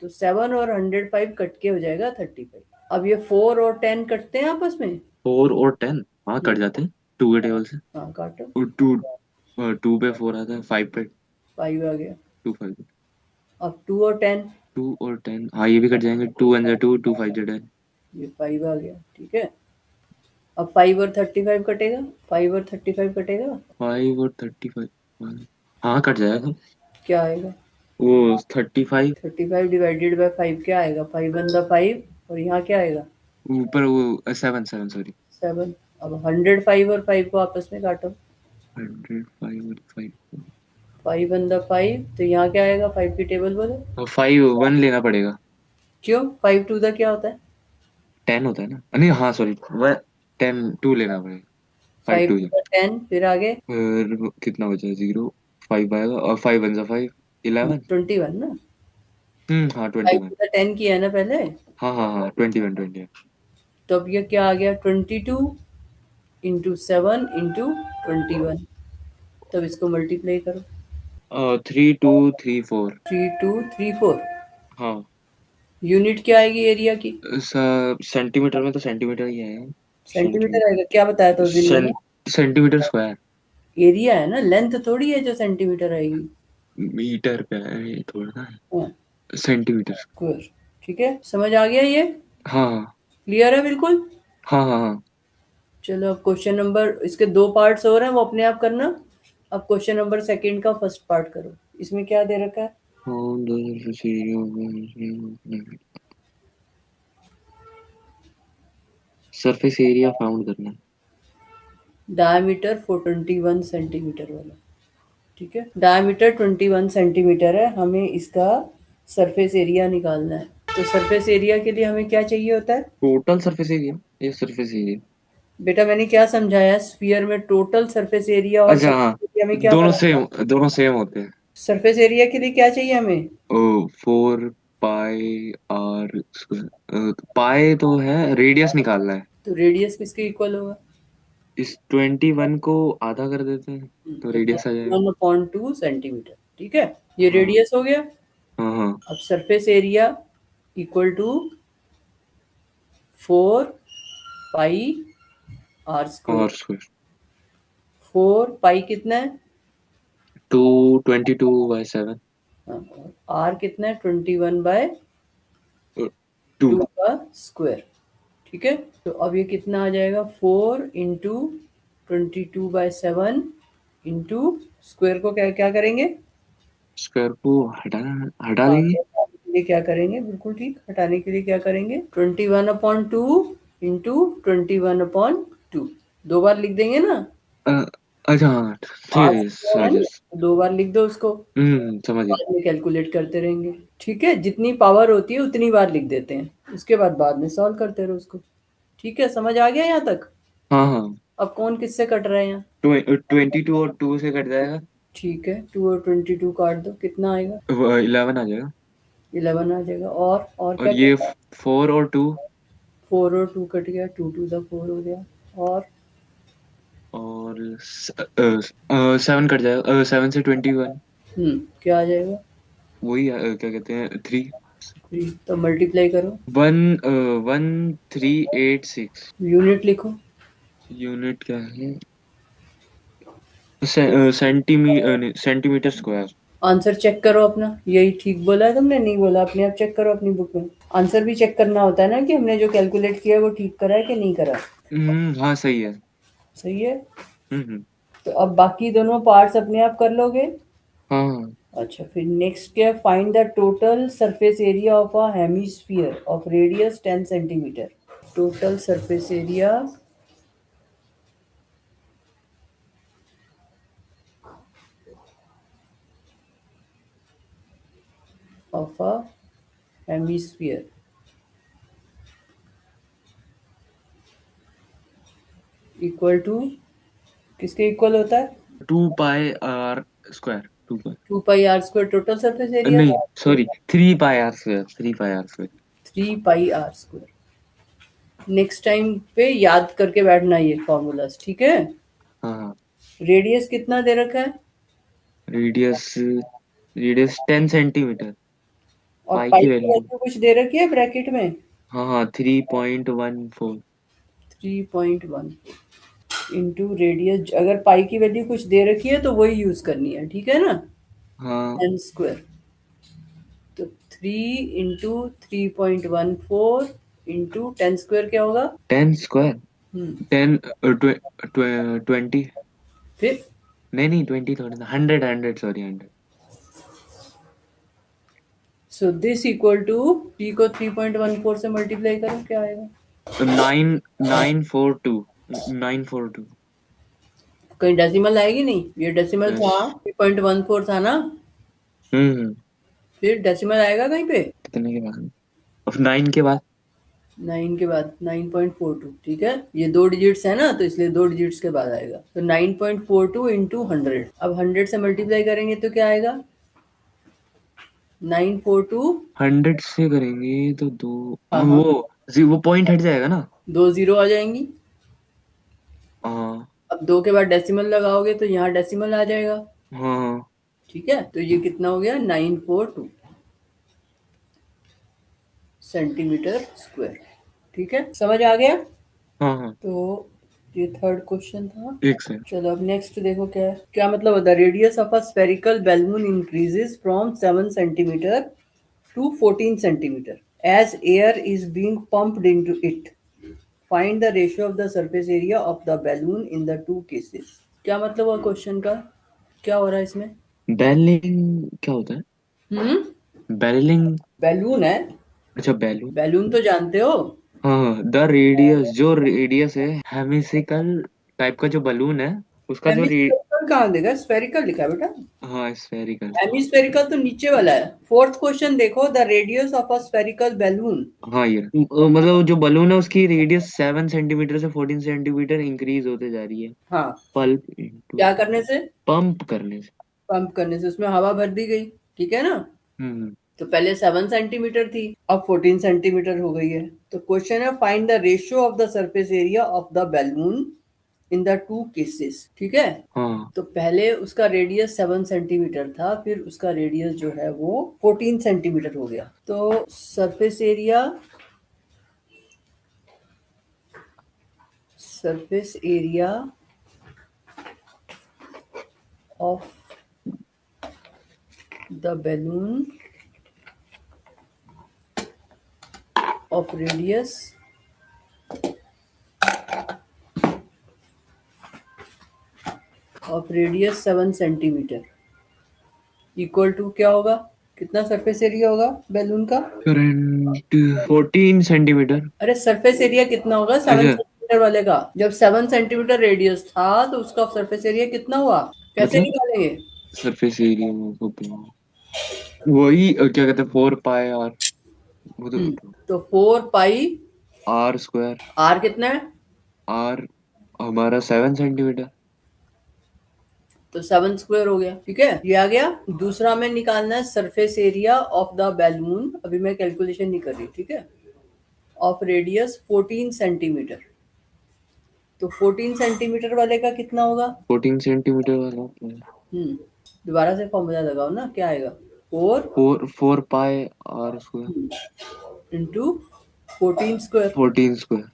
S1: तो 7 और 105 कट के हो जाएगा 35। अब ये 4 और 10 कटते हैं आपस में।
S2: 4 और 10, हाँ, कट
S1: हम्म,
S2: जाते हैं 2 के टेबल से।
S1: हाँ काटो।
S2: 2 पे 4 आता है, 5 पे
S1: 5 आ गया।
S2: 2 5।
S1: अब 2 और 10,
S2: 2 और 10, हाँ, ये भी कट जाएंगे। 2 1 जा 2, 2 5 जा 10।
S1: ये 5 आ गया। ठीक है। अब 5 और 35 कटेगा। 5 और 35 कटेगा।
S2: 5 और 35। हाँ, कट जाएगा।
S1: क्या आएगा?
S2: वो 35।
S1: 35 ÷ 5 क्या आएगा? 5 × 5। और यहाँ क्या आएगा?
S2: ऊपर वो 7 7, सॉरी।
S1: 7। अब 105 और 5 को आपस में काटो।
S2: 105 और 5।
S1: 5 × 5, तो यहाँ क्या आएगा? 5 की टेबल बोलो।
S2: और 5 1 लेना पड़ेगा।
S1: क्यों? 5 × 2 क्या होता है?
S2: 10 होता है ना, नहीं, हाँ, सॉरी, वह 10 2 लेना पड़ेगा। 5
S1: फाइव
S2: 2
S1: टू द टेन फिर आगे।
S2: फिर कितना बचा? 0। 5 आएगा, और 5 1 जा 5, 11।
S1: 21 ना।
S2: हाँ,
S1: फाइव
S2: 21।
S1: टू द टेन किया है ना पहले।
S2: हाँ हाँ हाँ, 21 21।
S1: तो अब ये क्या आ गया? 22 × 7 × 21। तब इसको मल्टीप्लाई करो।
S2: 3234।
S1: 3234।
S2: हाँ।
S1: यूनिट क्या आएगी एरिया की?
S2: सेंटीमीटर में तो सेंटीमीटर ही है।
S1: Centimetre
S2: centimetre.
S1: आएगा, क्या बताया था उस दिन मैंने?
S2: Centimetre square.
S1: एरिया है ना, लेंथ थोड़ी है जो सेंटीमीटर आएगी।
S2: मीटर पे है थोड़ा ना।
S1: हाँ,
S2: सेंटीमीटर।
S1: स्क्वायर। ठीक है, समझ आ गया ये?
S2: हाँ हाँ
S1: क्लियर है बिल्कुल?
S2: हाँ हाँ हाँ।
S1: चलो अब क्वेश्चन नंबर, इसके 2 पार्ट्स हो रहे हैं, वो अपने आप करना। अब क्वेश्चन नंबर सेकंड का फर्स्ट पार्ट करो। इसमें क्या दे रखा है?
S2: सरफेस एरिया फाउंड करना है।
S1: डायमीटर 421 सेंटीमीटर वाला। ठीक है, डायमीटर 21 सेंटीमीटर है, हमें इसका सरफेस एरिया निकालना है। तो सरफेस एरिया के लिए हमें क्या चाहिए होता है?
S2: टोटल सरफेस एरिया, ये सरफेस एरिया।
S1: बेटा मैंने क्या समझाया, स्फीयर में टोटल सरफेस एरिया और
S2: अच्छा हाँ,
S1: सरफेस एरिया में क्या
S2: दोनों
S1: फर्क था?
S2: सेम, दोनों सेम होते हैं।
S1: सरफेस एरिया के लिए क्या चाहिए हमें?
S2: ओ, 4 पाई आर स्क्वायर। पाई तो है, रेडियस निकालना है।
S1: तो रेडियस किसके इक्वल होगा?
S2: इस 21 को आधा कर देते हैं तो
S1: तो
S2: रेडियस आ जाएगा।
S1: 1/2 सेंटीमीटर। ठीक है, ये
S2: हाँ
S1: रेडियस हो गया।
S2: हाँ हाँ।
S1: अब surface area equal to 4 pi r square.
S2: R square.
S1: 4 pi कितना है?
S2: 222/7।
S1: आर कितना है?
S2: टू।
S1: 21/2 का स्क्वायर। ठीक है, तो अब ये कितना आ जाएगा? 4 × 22/7 इंटू स्क्वायर को क्या क्या करेंगे?
S2: स्क्वायर को हटा हटा
S1: हाँ,
S2: देंगे।
S1: तो हटाने के लिए क्या करेंगे? बिल्कुल ठीक, हटाने के लिए क्या करेंगे? 21/2 इंटू 21/2, 2 बार लिख देंगे ना।
S2: अ, अच्छा हाँ,
S1: आर
S2: ठीक
S1: स्क्वायर
S2: है।
S1: है ना, तो 2 बार लिख दो उसको,
S2: समझ गया।
S1: बाद में कैलकुलेट करते रहेंगे। ठीक है, जितनी पावर होती है उतनी बार लिख देते हैं, उसके बाद में सॉल्व करते रहो उसको। ठीक है, समझ आ गया यहाँ तक?
S2: हाँ हाँ।
S1: अब कौन किससे कट रहे हैं यहाँ?
S2: 22 और 2 से कट जाएगा।
S1: ठीक है, 2 और 22 काट दो, कितना आएगा?
S2: 11 आ जाएगा।
S1: 11 आ जाएगा। और
S2: और
S1: क्या
S2: ये
S1: क्या?
S2: 4 और 2।
S1: 4 और 2 कट गया, 2 to the 4 हो गया। और
S2: और 7 कट जाएगा, 7 से 21।
S1: क्या आ जाएगा?
S2: वही क्या कहते हैं, 3।
S1: 3, तो मल्टीप्लाई करो।
S2: 11386।
S1: यूनिट लिखो।
S2: यूनिट क्या है? Centimetre square.
S1: आंसर चेक करो अपना, यही ठीक बोला है तुमने, नहीं बोला अपने आप चेक करो अपनी बुक में। आंसर भी चेक करना होता है ना, कि हमने जो कैलकुलेट किया है वो ठीक करा है कि नहीं करा।
S2: हाँ सही है।
S1: सही है।
S2: हम्म।
S1: तो अब बाकी दोनों पार्ट्स अपने आप कर लोगे।
S2: हाँ हाँ।
S1: अच्छा, फिर नेक्स्ट क्या? Find the total surface area of a hemisphere of radius 10 centimetre. Total surface area of a hemisphere equal to, किसके इक्वल होता है?
S2: 2 pi r square. 2 pi.
S1: 2 pi r square total surface area
S2: नहीं
S1: का।
S2: Sorry, 3 pi r square, 3 pi r square.
S1: 3 pi r square. Next time पे याद करके बैठना ये फॉर्मूलाज, ठीक है?
S2: हाँ हाँ।
S1: रेडियस कितना दे रखा है?
S2: Radius, radius 10 centimetre.
S1: और
S2: पाई
S1: पाई
S2: की
S1: की
S2: वैल्यू।
S1: वैल्यू कुछ दे रखी है ब्रैकेट में?
S2: हाँ हाँ, 3.14।
S1: 3.1 इंटू रेडियस, अगर पाई की वैल्यू कुछ दे रखी है तो वही यूज करनी है, ठीक है ना?
S2: हाँ।
S1: एन स्क्वायर, तो 3 इंटू 3.14 इंटू 10 स्क्वायर क्या होगा?
S2: 10 स्क्वायर।
S1: हम्म
S2: 20।
S1: फिर
S2: नहीं नहीं, 20 थोड़ी ना, 100, 100 sorry, 100।
S1: So this equal to, T को 3.14 से मल्टीप्लाई करो, क्या आएगा?
S2: 9,942।
S1: कहीं डेसिमल आएगी नहीं, ये डेसिमल
S2: यस।
S1: था, 3.14 था ना।
S2: हम्म।
S1: फिर डेसिमल आएगा कहीं पे?
S2: कितने के बाद? अब 9 के बाद।
S1: 9 के बाद 9.42, ठीक है, ये 2 डिजिट्स है ना, तो इसलिए 2 डिजिट्स के बाद आएगा। तो 9.42 इंटू 100, अब 100 से मल्टीप्लाई करेंगे तो क्या आएगा? 942।
S2: 100 से करेंगे तो दो।
S1: हाँ
S2: हाँ,
S1: हाँ,
S2: वो पॉइंट हट जाएगा ना।
S1: 2 जीरो आ जाएंगी।
S2: हाँ
S1: अब 2 के बाद डेसिमल लगाओगे तो यहाँ डेसिमल आ जाएगा।
S2: हाँ
S1: ठीक है, तो ये कितना हो गया? 942 सेंटीमीटर स्क्वायर। ठीक है, समझ आ गया?
S2: हाँ हाँ।
S1: तो ये थर्ड क्वेश्चन था।
S2: एक से।
S1: चलो अब नेक्स्ट देखो क्या है, क्या मतलब होता है? Radius of a spherical balloon increases from 7 centimeter to 14 centimeter as air is being pumped into it. Find the ratio of the surface area of the balloon in the two cases. क्या मतलब हुआ question का? क्या हो रहा है इसमें?
S2: बैलिंग क्या होता है?
S1: हम्म
S2: बैलिंग।
S1: बैलून है।
S2: अच्छा बैलून।
S1: बैलून तो जानते हो?
S2: हाँ, द रेडियस, जो रेडियस है हेमिसिकल टाइप का जो बलून है उसका जो
S1: हेमिस्फेरिकल कहाँ देगा, स्फेरिकल लिखा है बेटा।
S2: हाँ स्फेरिकल।
S1: हेमिस्फेरिकल तो नीचे वाला है। फोर्थ क्वेश्चन देखो, the radius of a spherical balloon.
S2: हाँ ये मतलब जो बलून है उसकी रेडियस 7 सेंटीमीटर से 14 सेंटीमीटर इंक्रीज होते जा रही है।
S1: हाँ,
S2: पल्प इनटू
S1: क्या करने से?
S2: पंप करने से।
S1: पंप करने से, उसमें हवा भर दी गई, ठीक है ना।
S2: हम्म।
S1: तो पहले 7 सेंटीमीटर थी, अब 14 सेंटीमीटर हो गई है। तो क्वेश्चन है, find the ratio of the surface area of the balloon in the two cases, ठीक है।
S2: हाँ।
S1: तो पहले उसका रेडियस 7 सेंटीमीटर था, फिर उसका रेडियस जो है वो 14 सेंटीमीटर हो गया। तो surface area of the balloon of radius 7 centimeter equal to क्या होगा? कितना सरफेस एरिया होगा बैलून का?
S2: Current 14 centimeter.
S1: अरे सरफेस एरिया कितना होगा सेवन
S2: अच्छा
S1: सेंटीमीटर वाले का? जब 7 सेंटीमीटर रेडियस था तो उसका सरफेस एरिया कितना हुआ? कैसे
S2: मतलब
S1: निकालेंगे?
S2: सरफेस एरिया वही क्या कहते हैं 4 पाई आर। वो तो
S1: तो 4 पाई
S2: आर स्क्वायर।
S1: आर कितना है?
S2: आर हमारा 7 सेंटीमीटर।
S1: तो 7 स्क्वायर हो गया, ठीक है, ये आ गया। दूसरा में निकालना है surface area of the balloon, अभी मैं कैलकुलेशन नहीं कर रही, ठीक है, ऑफ रेडियस 14 सेंटीमीटर। तो 14 सेंटीमीटर वाले का कितना होगा?
S2: 14 सेंटीमीटर वाला
S1: दोबारा से फॉर्मूला लगाओ ना, क्या आएगा? 4
S2: four pi r square.
S1: Into 14 square,
S2: 14 square.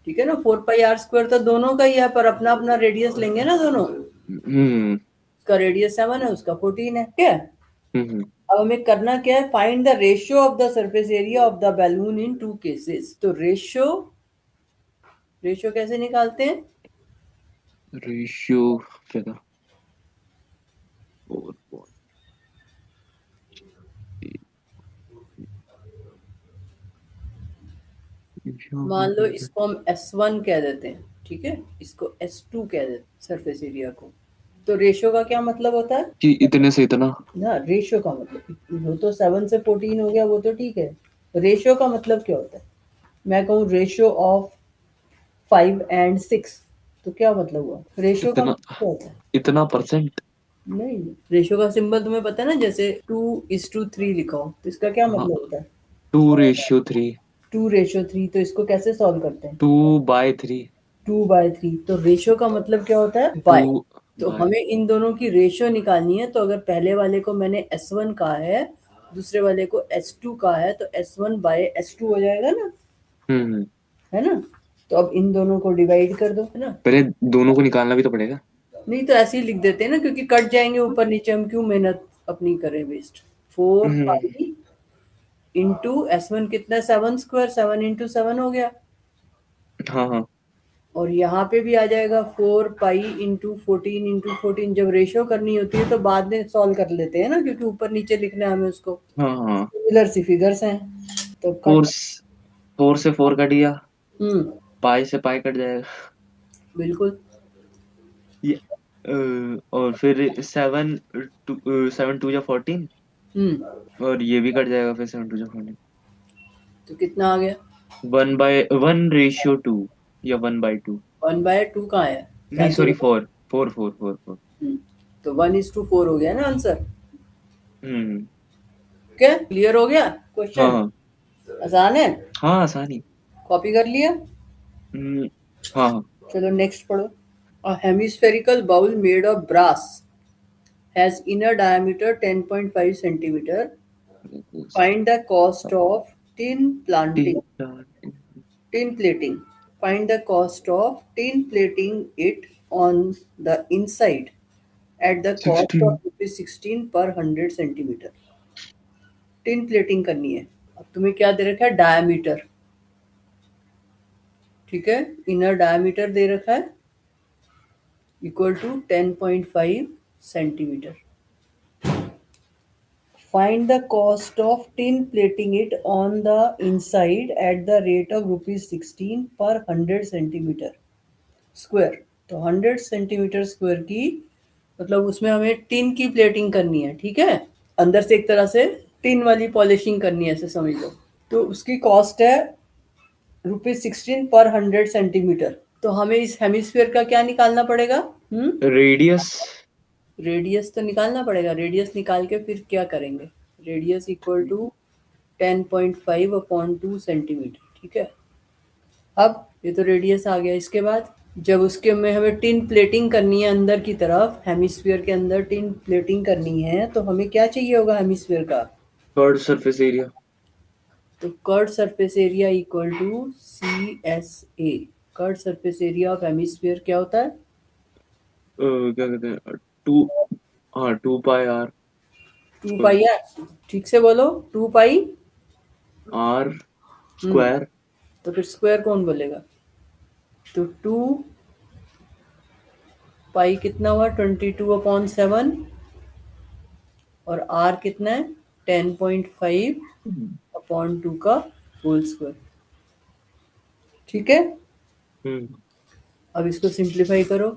S1: ठीक है ना। 4 पाई आर स्क्वायर तो दोनों का ही है, पर अपना अपना रेडियस लेंगे ना दोनों।
S2: हम्म।
S1: उसका रेडियस 7 है, उसका 14 है, ठीक है।
S2: हम्म।
S1: अब हमें करना क्या है? Find the ratio of the surface area of the balloon in two cases. तो रेशियो रेशियो कैसे निकालते हैं?
S2: रेशियो क्या था? फोर
S1: मान लो इसको हम S1 कह देते हैं, ठीक है, इसको S2 कह देते हैं, सरफेस एरिया को। तो रेशियो का क्या मतलब होता है
S2: कि इतने से इतना।
S1: ना? रेशियो का मतलब, वो तो 7 से 14 हो गया, वो तो ठीक है। रेशियो का मतलब क्या होता है? मैं कहूँ रेशियो ऑफ 5 and 6, तो क्या मतलब हुआ? रेशियो का
S2: इतना
S1: मतलब क्या होता है?
S2: इतना परसेंट।
S1: नहीं, रेशियो का सिंबल तुम्हें पता है ना, जैसे 2:3 लिखा हो तो इसका क्या
S2: हाँ
S1: मतलब होता है?
S2: 2/3।
S1: 2:3, तो इसको कैसे सॉल्व करते हैं?
S2: 2/3।
S1: 2/3। तो रेशियो का मतलब क्या होता है?
S2: Two
S1: by. तो
S2: बाय।
S1: हमें इन दोनों की रेशियो निकालनी है। तो अगर पहले वाले को मैंने S1 कहा है, दूसरे वाले को S2 कहा है, तो S1/S2 हो जाएगा ना,
S2: हम्म।
S1: है ना। तो अब इन दोनों को डिवाइड कर दो, है ना।
S2: पहले दोनों को निकालना भी तो पड़ेगा।
S1: नहीं तो ऐसे ही लिख देते हैं ना, क्योंकि कट जाएंगे ऊपर नीचे, हम क्यों मेहनत अपनी करें वेस्ट। फोर
S2: हम्म।
S1: पाई इंटू S1 कितना? 7 स्क्वायर, 7 इंटू 7 हो गया।
S2: हाँ हाँ
S1: और यहाँ पे भी आ जाएगा 4 पाई इंटू 14 जब रेशियो करनी होती है तो बाद में सॉल्व कर लेते हैं ना, क्योंकि ऊपर नीचे लिखना है हमें उसको।
S2: हाँ हाँ।
S1: सिमिलर सी फिगर्स हैं। तो कट।
S2: फोर 4 से 4 कट गया।
S1: हम्म।
S2: पाई से पाई कट जाएगा।
S1: बिल्कुल।
S2: ये और फिर 7 टू 7 टू या 14।
S1: हम्म।
S2: और ये भी कट जाएगा फिर 7 टू 14।
S1: तो कितना आ गया?
S2: 1/1/2 या 1/2।
S1: 1/2 कहाँ है?
S2: नहीं
S1: कैंसिल
S2: सॉरी
S1: हो
S2: 4 4 4 4 4।
S1: गया। तो 1:4 हो गया ना आंसर।
S2: हम्म।
S1: ओके, क्लियर हो गया
S2: हाँ
S1: क्वेश्चन?
S2: हाँ
S1: आसान है।
S2: हाँ आसानी।
S1: कॉपी कर लिया?
S2: हम्म। हाँ हाँ।
S1: चलो नेक्स्ट पढ़ो। A hemispherical bowl made of brass has inner diameter 10.5 centimeter. Find the cost of tin plating. Find the cost of tin plating it on the inside at the cost of
S2: 16।
S1: rupees 16 per 100 centimeter. Tin plating करनी है। अब तुम्हें क्या दे रखा है? Diameter, ठीक है, inner diameter दे रखा है equal to 10.5 centimeter. Find the cost of tin plating it on the inside at the rate of rupees 16 per 100 centimeter square. तो 100 सेंटीमीटर स्क्वायर की मतलब उसमें हमें टिन की प्लेटिंग करनी है, ठीक है। अंदर से एक तरह से टिन वाली पॉलिशिंग करनी है, ऐसे समझ लो। तो उसकी कॉस्ट है ₹16 पर 100 सेंटीमीटर। तो हमें इस हेमिस्फीयर का क्या निकालना पड़ेगा?
S2: रेडियस।
S1: रेडियस तो निकालना पड़ेगा। रेडियस निकाल के फिर क्या करेंगे? रेडियस इक्वल टू 10.5/2 सेंटीमीटर, ठीक है। अब ये तो रेडियस आ गया। इसके बाद जब उसके में हमें टिन प्लेटिंग करनी है अंदर की तरफ, हेमिस्फीयर के अंदर टिन प्लेटिंग करनी है, तो हमें क्या चाहिए होगा हेमिस्फीयर का?
S2: Third surface area.
S1: तो curved surface area equal to CSA। Curved surface area of hemisphere क्या होता है?
S2: क्या कहते हैं, टू, हाँ 2 pi r
S1: two
S2: square.
S1: Pi है। ठीक से बोलो, 2 पाई।
S2: Are
S1: hmm
S2: square.
S1: तो फिर स्क्वायर कौन बोलेगा? तो 2 पाई कितना हुआ? 22/7। और आर कितना है? 10.5/2 का होल स्क्वायर, ठीक है।
S2: हम्म।
S1: अब इसको सिंप्लीफाई करो।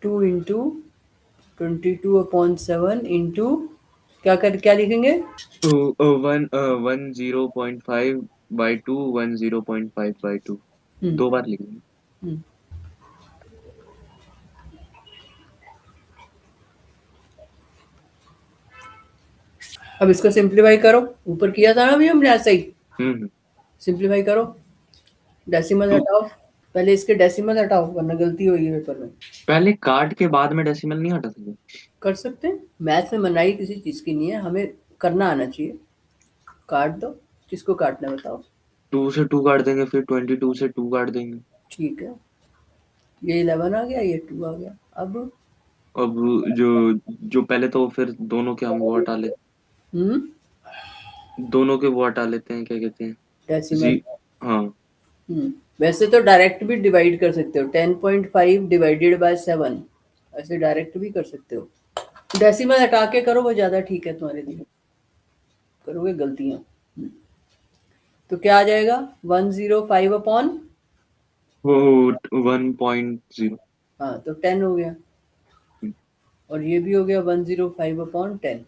S1: 2 × 22/7 इंटू क्या लिखेंगे?
S2: 10.5/2, 10.5/2,
S1: हम्म
S2: 2 बार लिखेंगे।
S1: हम्म अब इसको सिंप्लीफाई करो। ऊपर किया था ना अभी हमने ऐसा ही।
S2: हम्म।
S1: सिंप्लीफाई करो। डेसिमल
S2: टू।
S1: हटाओ। पहले इसके डेसिमल हटाओ वरना गलती होगी पेपर में।
S2: पहले काट के बाद में डेसिमल नहीं हटा सकते?
S1: कर सकते हैं। मैथ में मनाही किसी चीज़ की नहीं है, हमें करना आना चाहिए। काट दो। किसको काटना है बताओ?
S2: 2 से 2 काट देंगे, फिर 22 से 2 काट देंगे।
S1: ठीक है। ये 11 आ गया, ये 2 आ गया। अब
S2: अब जो जो पहले तो फिर दोनों के हम वो हटा ले,
S1: हम्म
S2: दोनों के वो हटा लेते हैं, क्या कहते हैं,
S1: डेसिमल।
S2: जी। हाँ।
S1: वैसे तो डायरेक्ट भी डिवाइड कर सकते हो, 10.5 डिवाइडेड बाय 7। ऐसे डायरेक्ट भी कर सकते हो। डेसिमल हटा के करो, वो ज़्यादा ठीक है तुम्हारे लिए। करोगे गलतियाँ। तो क्या आ जाएगा? 105
S2: वो 1.0।
S1: हाँ तो 10 हो गया। और ये भी हो गया 105/10।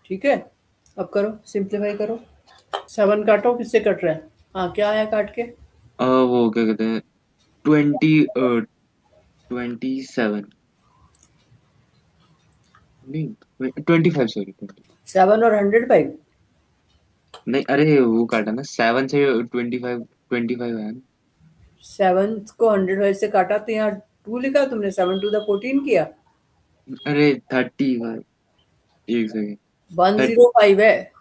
S1: ठीक है। अब करो, सिंप्लीफाई करो। 7 काटो, किससे कट रहा है? हाँ, क्या आया काट के?
S2: वो क्या कहते हैं, 27। नहीं, 25, सॉरी 20।
S1: 7 और 105।
S2: नहीं, अरे वो काटा ना 7 से 25, 25 है ना।
S1: 7 को 105 से काटा तो यहाँ 2 लिखा तुमने, 7 to the 14 किया।
S2: अरे 35, एक सेकेंड।
S1: 105 है।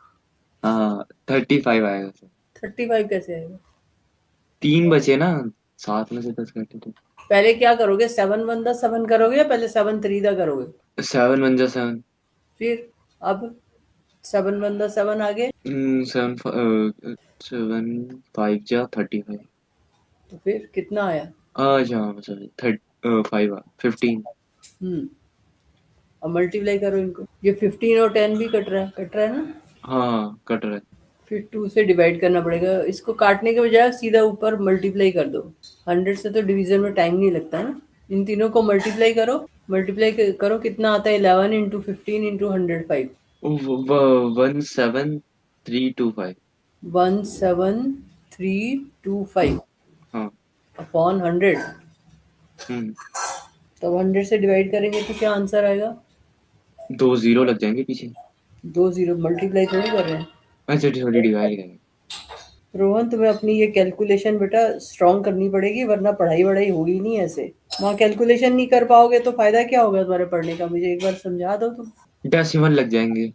S2: हाँ 35 आएगा सर।
S1: 35 कैसे आएगा?
S2: 3 बचे ना, 7 में से 10 काटे तो।
S1: पहले क्या करोगे? 7 1 7 करोगे या पहले 7 3 करोगे?
S2: 7 1 जा 7।
S1: फिर अब 7 1 7 आगे।
S2: 7 5 जा 35।
S1: तो फिर कितना आया?
S2: अच्छा हाँ सॉरी, 5 15।
S1: हम्म अब मल्टीप्लाई करो इनको। ये 15 और 10 भी कट रहा है ना।
S2: हाँ कट रहा है।
S1: फिर 2 से डिवाइड करना पड़ेगा। इसको काटने के बजाय सीधा ऊपर मल्टीप्लाई कर दो। 100 से तो डिवीजन में टाइम नहीं लगता ना। इन तीनों को मल्टीप्लाई करो। करो, कितना आता है? 11 × 15 × 105।
S2: 17 3 2 5।
S1: 17325
S2: हाँ।
S1: अपॉन 100।
S2: हम्म।
S1: तब 100 से डिवाइड करेंगे तो क्या आंसर आएगा?
S2: 2 0 लग जाएंगे पीछे।
S1: 2 0 मल्टीप्लाई थोड़ी कर रहे हैं।
S2: अच्छा सॉरी, डिवाइड करेंगे।
S1: रोहन, तुम्हें अपनी ये कैलकुलेशन बेटा स्ट्रांग करनी पड़ेगी, वरना पढ़ाई वढ़ाई होगी नहीं ऐसे। वहाँ कैलकुलेशन नहीं कर पाओगे तो फायदा क्या होगा तुम्हारे पढ़ने का? मुझे एक बार समझा दो तुम।
S2: डेसिमल लग जाएंगे।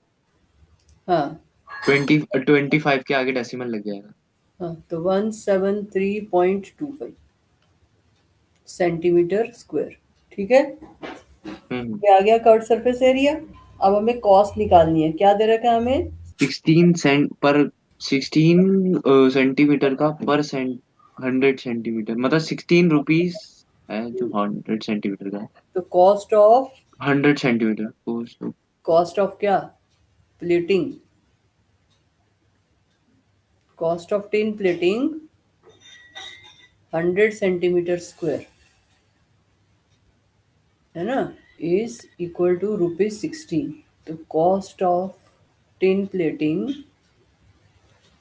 S1: हाँ
S2: 25 के आगे डेसिमल लग जाएगा।
S1: हाँ, तो 173.25 सेंटीमीटर स्क्वायर, ठीक है।
S2: हम्म।
S1: ये आ गया कर्व सरफेस एरिया। अब हमें कॉस्ट निकालनी है। क्या दे रखा है हमें?
S2: 16 सेंट पर, 16 सेंटीमीटर का पर 100 सेंटीमीटर, मतलब 16 रुपीज है जो 100 सेंटीमीटर का है।
S1: तो कॉस्ट ऑफ
S2: 100 सेंटीमीटर को।
S1: कॉस्ट ऑफ क्या? Plating. Cost of tin plating 100 centimetre square. है ना, इज इक्वल टू ₹16। तो कॉस्ट ऑफ टिन प्लेटिंग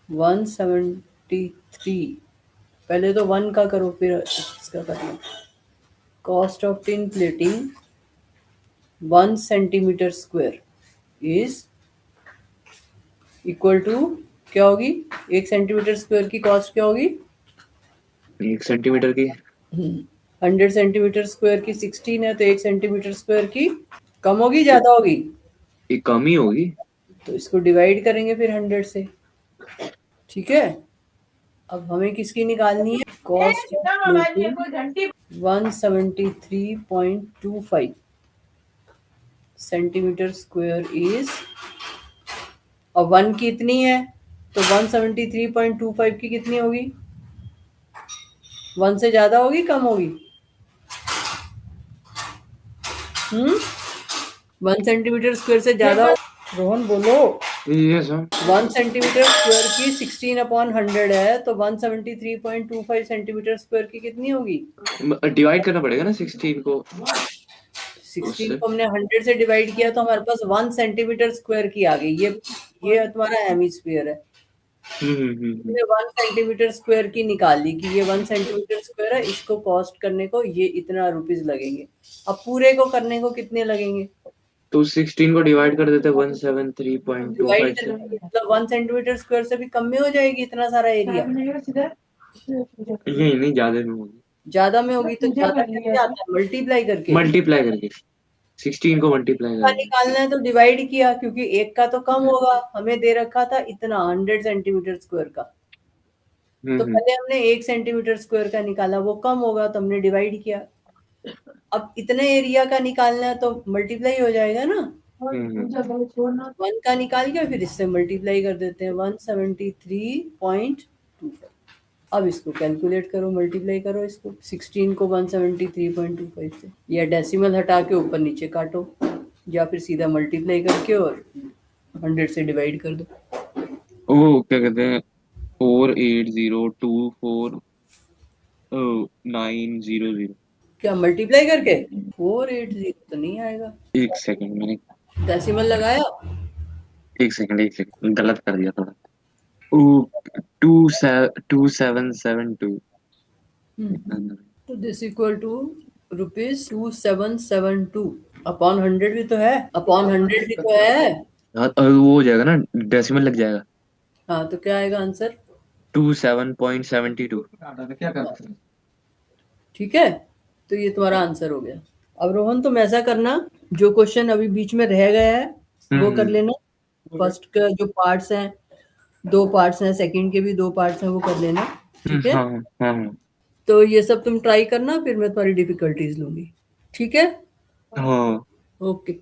S1: 173। पहले तो 1 का करो फिर इसका करना। Cost of tin plating 1 centimeter square is equal to क्या होगी? 1 सेंटीमीटर स्क्वायर की कॉस्ट क्या होगी?
S2: 1 सेंटीमीटर की
S1: 100 सेंटीमीटर स्क्वायर की 16 है, तो 1 सेंटीमीटर स्क्वायर की कम होगी ज्यादा होगी?
S2: ये कम ही होगी।
S1: तो इसको डिवाइड करेंगे फिर 100 से। ठीक है, अब हमें किसकी निकालनी है? Cost of 173.25 centimetre square is, और 1 की इतनी है तो 173.25 की कितनी होगी? 1 से ज्यादा होगी कम होगी? 1 सेंटीमीटर स्क्वायर से ज्यादा? रोहन बोलो।
S2: ये सर
S1: 1 सेंटीमीटर स्क्वायर की 16/100 है, तो 173.25 सेंटीमीटर स्क्वायर की कितनी होगी?
S2: डिवाइड करना पड़ेगा ना 16 को
S1: 16
S2: उससे।
S1: को हमने 100 से डिवाइड किया तो हमारे पास 1 सेंटीमीटर स्क्वायर की आ गई। ये तुम्हारा हेमिस्फीयर है। हमने 1 सेंटीमीटर स्क्वायर की निकाल ली कि ये 1 सेंटीमीटर स्क्वायर है, इसको कॉस्ट करने को ये इतना रुपीस लगेंगे। अब पूरे को करने को कितने लगेंगे?
S2: तो 16 को डिवाइड कर देते
S1: डिवाइड
S2: 173.25 से।
S1: करेंगे मतलब 1 सेंटीमीटर स्क्वायर से भी कम में हो जाएगी इतना सारा एरिया।
S2: नहीं नहीं, ज्यादा में होगी।
S1: ज्यादा में होगी तो ज्यादा कैसे आता है? मल्टीप्लाई करके।
S2: मल्टीप्लाई करके 16 को मल्टीप्लाई
S1: का
S2: करेंगे।
S1: निकालना है तो डिवाइड किया, क्योंकि एक का तो कम होगा। हमें दे रखा था इतना 100 सेंटीमीटर स्क्वायर का, तो
S2: हम्म।
S1: पहले हमने 1 सेंटीमीटर स्क्वायर का निकाला, वो कम होगा तो हमने डिवाइड किया। अब इतने एरिया का निकालना है तो मल्टीप्लाई हो जाएगा ना। 1 का निकाल के फिर इससे मल्टीप्लाई कर देते हैं, 173.25। अब इसको कैलकुलेट करो, मल्टीप्लाई करो इसको 16 को 173.25 से, या डेसिमल हटा के ऊपर नीचे काटो, या फिर सीधा मल्टीप्लाई करके और 100 से डिवाइड कर दो।
S2: ओ क्या कहते हैं, 48024900।
S1: क्या मल्टीप्लाई करके? 480 तो नहीं आएगा।
S2: एक सेकंड मैंने,
S1: डेसिमल लगाया?
S2: एक सेकंड गलत कर दिया थोड़ा। ओ 2772।
S1: तो दिस इक्वल टू ₹2772 अपॉन 100 भी तो है, अपॉन 100 भी तो है।
S2: हाँ, वो हो जाएगा ना, डेसिमल लग जाएगा।
S1: हाँ, तो क्या आएगा आंसर?
S2: 27.72।
S1: ठीक है, तो ये तुम्हारा आंसर हो गया। अब रोहन तुम ऐसा करना, जो क्वेश्चन अभी बीच में रह गया है वो कर
S2: हम्म।
S1: लेना। फर्स्ट का जो पार्ट्स हैं, 2 पार्ट्स हैं, सेकंड के भी 2 पार्ट्स हैं, वो कर लेना। ठीक है,
S2: हाँ हाँ हाँ
S1: तो ये सब तुम ट्राई करना, फिर मैं तुम्हारी डिफिकल्टीज लूंगी। ठीक है,
S2: हाँ।
S1: ओके।